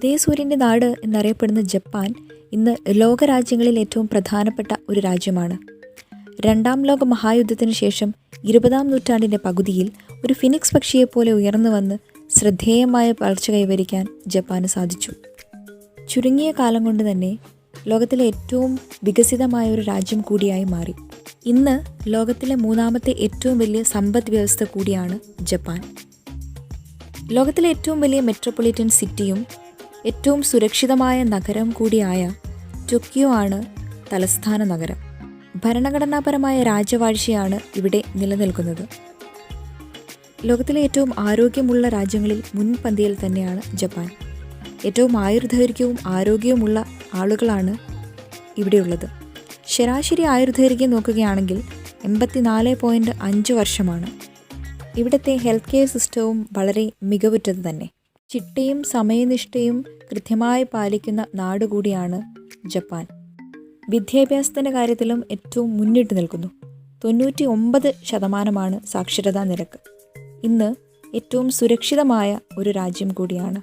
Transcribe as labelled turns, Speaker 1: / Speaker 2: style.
Speaker 1: അതേ സൂര്യൻ്റെ നാട് എന്നറിയപ്പെടുന്ന ജപ്പാൻ ഇന്ന് ലോകരാജ്യങ്ങളിൽ ഏറ്റവും പ്രധാനപ്പെട്ട ഒരു രാജ്യമാണ്. രണ്ടാം ലോക മഹായുദ്ധത്തിന് ശേഷം 20-ാം നൂറ്റാണ്ടിൻ്റെ പകുതിയിൽ ഒരു ഫിനിക്സ് പക്ഷിയെപ്പോലെ ഉയർന്നു വന്ന് ശ്രദ്ധേയമായ വളർച്ച കൈവരിക്കാൻ ജപ്പാന് സാധിച്ചു. ചുരുങ്ങിയ കാലം കൊണ്ട് തന്നെ ലോകത്തിലെ ഏറ്റവും വികസിതമായ ഒരു രാജ്യം കൂടിയായി മാറി. ഇന്ന് ലോകത്തിലെ 3ാമത്തെ ഏറ്റവും വലിയ സമ്പദ് വ്യവസ്ഥ കൂടിയാണ് ജപ്പാൻ. ലോകത്തിലെ ഏറ്റവും വലിയ മെട്രോപൊളിറ്റൻ സിറ്റിയും ഏറ്റവും സുരക്ഷിതമായ നഗരം കൂടിയായ ടോക്കിയോ ആണ് തലസ്ഥാന നഗരം. ഭരണഘടനാപരമായ രാജവാഴ്ചയാണ് ഇവിടെ നിലനിൽക്കുന്നത്. ലോകത്തിലെ ഏറ്റവും ആരോഗ്യമുള്ള രാജ്യങ്ങളിൽ മുൻപന്തിയിൽ തന്നെയാണ് ജപ്പാൻ. ഏറ്റവും ആയുർദൈർഘ്യവും ആരോഗ്യവുമുള്ള ആളുകളാണ് ഇവിടെയുള്ളത്. ശരാശരി ആയുർദൈർഘ്യം നോക്കുകയാണെങ്കിൽ 84.5 വർഷമാണ്. ഇവിടുത്തെ ഹെൽത്ത് കെയർ സിസ്റ്റവും വളരെ മികവുറ്റത് തന്നെ. ചിട്ടയും സമയനിഷ്ഠയും കൃത്യമായി പാലിക്കുന്ന നാടുകൂടിയാണ് ജപ്പാൻ. വിദ്യാഭ്യാസത്തിൻ്റെ കാര്യത്തിലും ഏറ്റവും മുന്നിട്ട് നിൽക്കുന്നു. 99% സാക്ഷരതാ നിരക്ക്. ഇന്ന് ഏറ്റവും സുരക്ഷിതമായ ഒരു രാജ്യം കൂടിയാണ്.